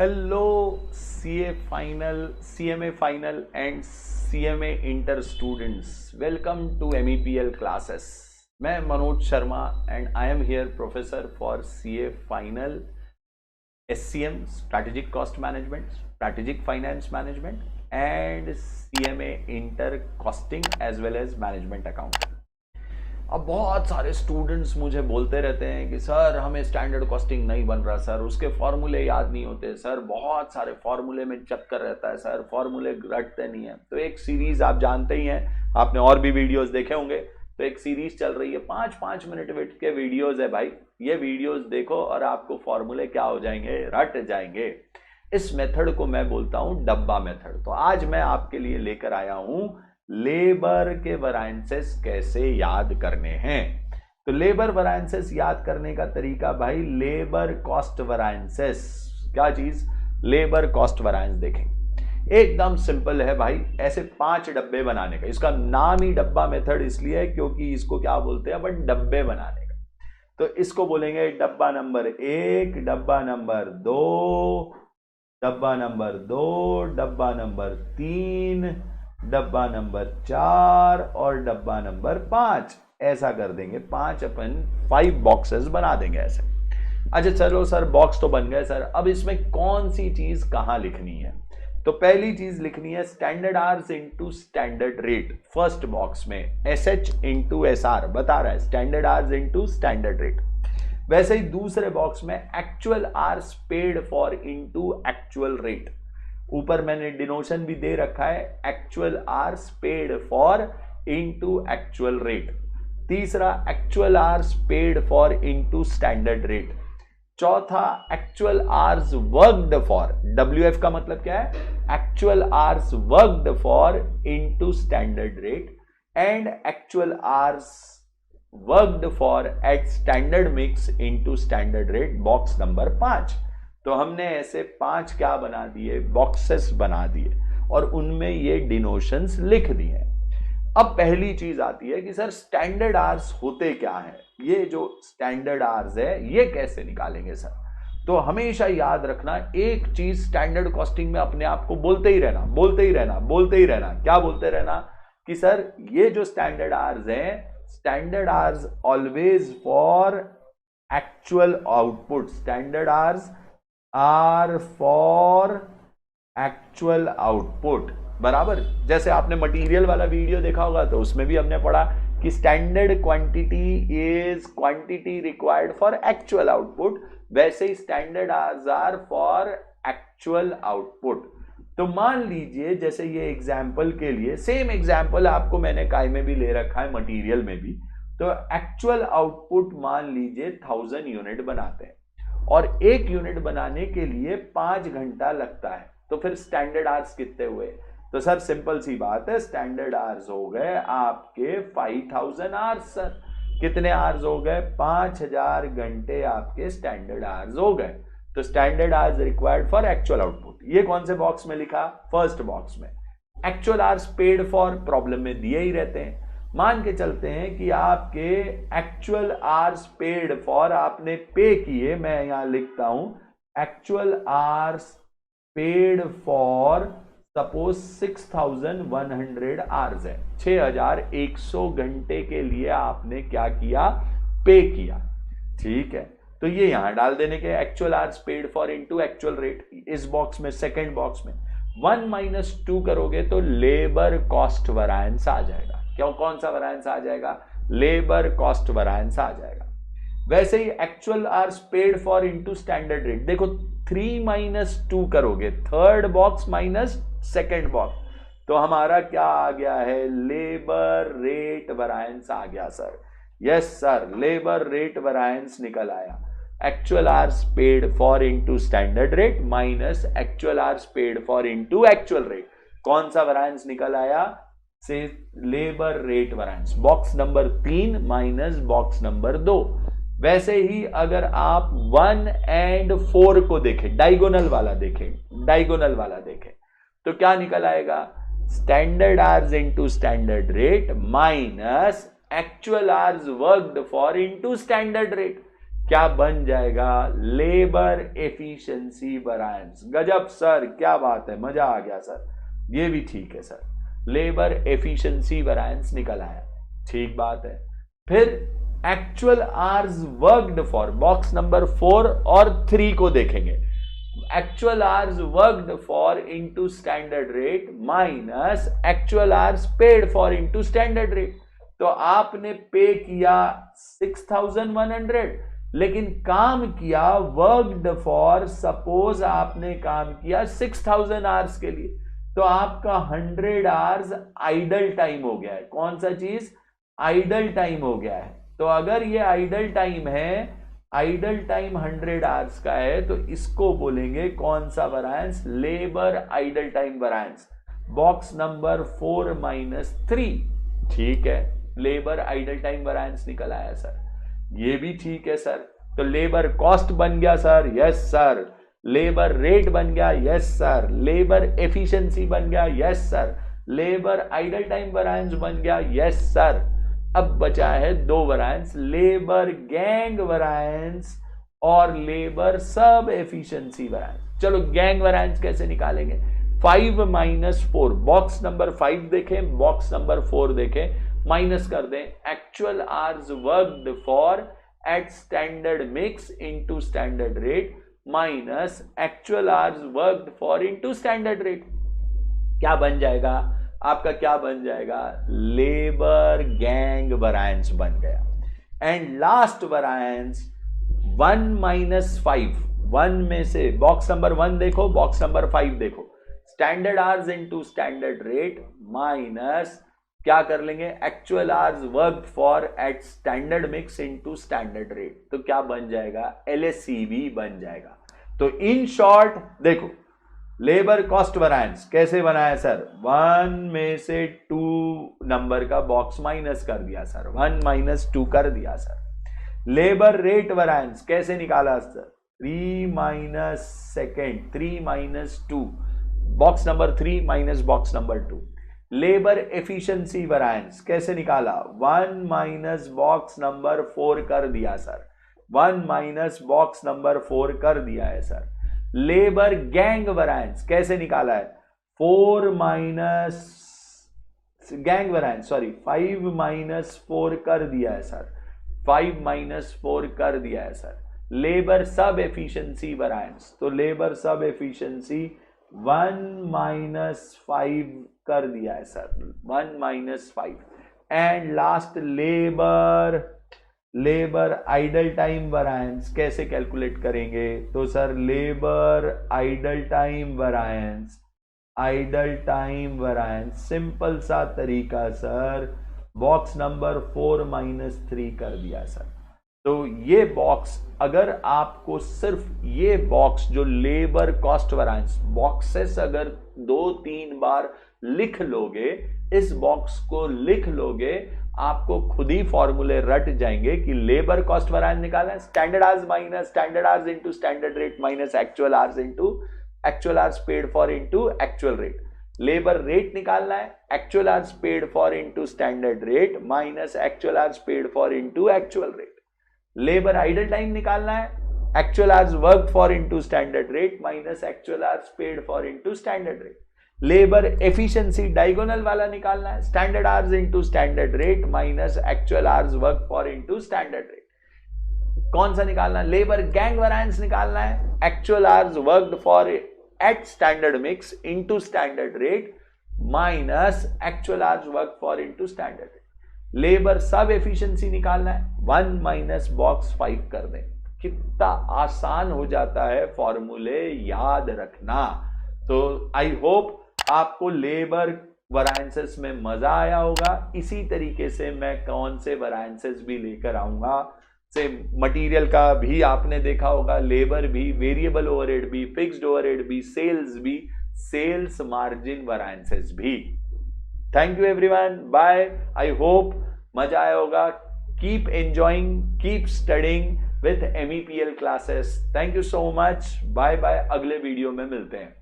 Hello CA final, CMA final and CMA inter students. Welcome to MEPL classes. मैं Manoj Sharma and I am here professor for CA final, SCM strategic cost management, strategic finance management and CMA inter costing as well as management accounting. अब बहुत सारे students मुझे बोलते रहते हैं कि sir हमें स्टैंडर्ड कॉस्टिंग नहीं बन रहा सर, उसके फॉर्मूले याद नहीं होते सर, बहुत सारे फॉर्मूले में चक्कर रहता है सर, फॉर्मूले रटते नहीं है। तो एक सीरीज आप जानते ही हैं, आपने और भी वीडियोस देखे होंगे, तो एक सीरीज चल रही है 5-5 मिनट के वीडियोस है भाई। ये वीडियोस देखो और आपको फॉर्मूले क्या हो जाएंगे, रट जाएंगे। इस मेथड को मैं बोलता हूं डब्बा मेथड। तो आज मैं आपके लिए लेकर आया हूं लेबर के वैरिएंसेस कैसे याद करने हैं। तो लेबर वैरिएंसेस याद करने का तरीका भाई, लेबर कॉस्ट वैरिएंसेस। क्या चीज? Labour cost variance. देखें एकदम सिंपल है भाई, ऐसे 5 डब्बे बनाने का। इसका नाम ही डब्बा मेथड इसलिए है क्योंकि इसको क्या बोलते हैं अपन, डब्बे बनाने का। तो इसको बोलेंगे डब्बा नंबर 1, डब्बा नंबर 2, डब्बा नंबर 2, डब्बा नंबर 3, डब्बा नंबर 4 और डब्बा नंबर 5। ऐसा कर देंगे 5 अपन 5 बॉक्सेस बना देंगे ऐसे। अच्छा चलो सर, बॉक्स तो बन गए सर, अब इसमें कौन सी चीज कहां लिखनी है? तो पहली चीज लिखनी है standard hours into standard rate. First box में SH इनटू SR बता रहा है, standard hours into standard rate. वैसे ही दूसरे बॉक्स में actual hours paid for into actual rate. ऊपर मैंने डिनोशन भी दे रखा है, actual hours paid for into actual rate. तीसरा actual hours paid for into standard rate. चौथा actual hours worked for, WF का मतलब क्या है, actual hours worked for into standard rate and actual hours worked for at standard mix into standard rate, box number 5। तो हमने ऐसे 5 क्या बना दिए, बॉक्सेस बना दिए और उनमें ये डिनोशंस लिख दिए। अब पहली चीज आती है कि सर स्टैंडर्ड आवर्स होते क्या है, ये जो स्टैंडर्ड आवर्स है ये कैसे निकालेंगे सर? तो हमेशा याद रखना एक चीज, स्टैंडर्ड कॉस्टिंग में अपने आप को बोलते ही रहना, बोलते ही रहना, बोलते ही रहना। क्या बोलते रहना? कि सर ये जो स्टैंडर्ड आवर्स है, standard hours always for actual output, standard hours are for actual output. बराबर, जैसे आपने मटेरियल वाला वीडियो देखा होगा तो उसमें भी हमने पढ़ा कि standard quantity is quantity required for actual output, वैसे ही standard hours are for actual output. तो मान लीजिए जैसे ये एग्जाम्पल के लिए, सेम एग्जाम्पल आपको मैंने काय में भी ले रखा है, मटीरियल में भी। तो एक्चुअल आउटपुट मान लीजिए 1000 यूनिट बनाते हैं और 1 यूनिट बनाने के लिए 5 घंटा लगता है। तो फिर स्टैंडर्ड आवर्स कितने हुए? तो सर सिंपल सी बात है, स्टैंडर्ड आवर्स हो गए आपके 5000 आवर्स। सर कितने आवर्स हो गए? 5000 घंटे आपके स्टैंडर्ड आवर्स हो गए। तो standard hours required for actual output, ये कौन से बॉक्स में लिखा? फर्स्ट बॉक्स में। Actual hours paid for problem में दिए ही रहते हैं। मान के चलते हैं कि आपके एक्चुअल आवर्स पेड फॉर आपने पे किए, मैं यहां लिखता हूं actual hours paid for suppose 6100 hours है, 6100 घंटे के लिए आपने क्या किया, पे किया। ठीक है, तो ये यहां डाल देने के actual hours paid for into actual rate. इस बॉक्स में, सेकंड बॉक्स में 1 - 2 करोगे तो लेबर कॉस्ट वैरिएंस आ जाएगा। क्यों, कौन सा वैरिएंस आ जाएगा? लेबर कॉस्ट वैरिएंस आ जाएगा। वैसे ही actual hours paid for into standard rate, देखो 3 - 2 करोगे, third box minus second box, तो हमारा क्या आ गया है, लेबर रेट वैरिएंस आ गया sir. Yes sir, labour rate variance निकल आया। Actual hours paid for into standard rate minus actual hours paid for into actual rate, कौन सा वैरिएंस निकल आया? से labour rate variance, box number 3 minus box number 2। वैसे ही अगर आप 1 और 4 को देखें, डायगोनल वाला देखें, डायगोनल वाला देखें, तो क्या निकल आएगा? Standard hours into standard rate minus actual hours worked for into standard rate. क्या बन जाएगा? Labour efficiency variance. गजब सर, क्या बात है, मजा आ गया सर, ये भी ठीक है सर, लेबर एफिशिएंसी वेरिएंस निकल आया, ठीक बात है। फिर actual hours worked for, box number 4 और 3 को देखेंगे। Actual hours worked for into standard rate minus actual hours paid for into standard rate. तो आपने पे किया 6100, लेकिन काम किया वर्कड फॉर, सपोज आपने काम किया 6000 आवर्स के लिए, तो आपका 100 आवर्स आइडल टाइम हो गया है। कौन सा चीज? आइडल टाइम हो गया है। तो अगर ये आइडल टाइम है, आइडल टाइम 100 आवर्स का है, तो इसको बोलेंगे कौन सा variance? Labour idle time variance. Box number 4 - 3, ठीक है, लेबर आइडल टाइम वेरिएंस निकल आया सर, ये भी ठीक है सर। तो लेबर कॉस्ट बन गया sir, yes sir. Labour rate बन गया, यस सर। लेबर एफिशिएंसी बन गया, yes sir. Labour idle time variance बन गया, यस सर। अब बचा है 2 वेरिएंस, लेबर गैंग वेरिएंस और लेबर सब एफिशिएंसी वेरिएंस। चलो गैंग वेरिएंस कैसे निकालेंगे? 5 - 4, बॉक्स नंबर 5 देखें, बॉक्स नंबर 4 देखें, माइनस कर दें actual hours worked for at standard mix into standard rate minus actual hours worked for into standard rate. क्या बन जाएगा आपका? क्या बन जाएगा? लेबर गैंग वेरिएंस बन गया। एंड लास्ट वेरिएंस 1 - 5, 1 में से बॉक्स नंबर 1 देखो, बॉक्स नंबर 5 देखो, standard hours into standard rate minus क्या कर लेंगे? Actual hours worked for at standard mix into standard rate. तो क्या बन जाएगा? LSCV बन जाएगा। तो इन शॉर्ट देखो, लेबर कॉस्ट वेरिएंस कैसे बनाया सर? 1 में से 2 नंबर का बॉक्स माइनस कर दिया सर, 1 - 2 कर दिया सर। लेबर रेट वेरिएंस कैसे निकाला sir? 3 - 2, box number 3 minus box number 2। Labour efficiency variance कैसे निकाला? 1 - बॉक्स नंबर 4 कर दिया सर, 1 - बॉक्स नंबर 4 कर दिया है सर। लेबर गैंग वेरिएंस कैसे निकाला है? 4 - गैंग वेरिएंस सॉरी 5 - 4 कर दिया है सर, 5 - 4 कर दिया है sir. Labour sub efficiency variance, तो लेबर सब एफिशिएंसी 1 - 5 कर दिया है sir, 1 - 5। And last labour idle time variance कैसे कैलकुलेट करेंगे? तो sir labour idle time variance simple सा तरीका सर, बॉक्स नंबर 4 - 3 कर दिया सर। तो ये बॉक्स, अगर आपको सिर्फ ये बॉक्स जो लेबर कॉस्ट वेरिएंस बॉक्सेस अगर 2-3 बार लिख लोगे, इस बॉक्स को लिख लोगे, आपको खुद ही फॉर्मूले रट जाएंगे कि लेबर कॉस्ट वेरिएंस निकालना है, standard hours minus standard hours into standard rate minus actual hours into actual hours paid for into actual rate. Labour rate निकालना है, actual hours paid for into standard rate minus actual hours paid for into actual rate. Labour idle time निकालना है, actual hours worked for into standard rate minus actual hours paid for into standard rate. Labour efficiency diagonal वाला निकालना है, standard hours into standard rate minus actual hours work for into standard rate. कौन सा निकालना है? Labour gang variance निकालना है, actual hours worked for at standard mix into standard rate minus actual hours work for into standard rate. Labour sub efficiency निकालना है, 1 - box 5 कर दें। कितना आसान हो जाता है फॉर्मूले याद रखना। तो आई होप आपको लेबर वेरिएंसेस में मजा आया होगा। इसी तरीके से मैं कौन से वेरिएंसेस भी लेकर आऊंगा, से मटेरियल का भी आपने देखा होगा, लेबर भी, वेरिएबल ओवरहेड भी, फिक्स्ड ओवरहेड भी, सेल्स भी, सेल्स मार्जिन वेरिएंसेस भी। Thank you everyone, bye. I hope मजा आया होगा। Keep enjoying, keep studying with MEPL classes. Thank you so much, bye bye. अगले वीडियो में मिलते हैं।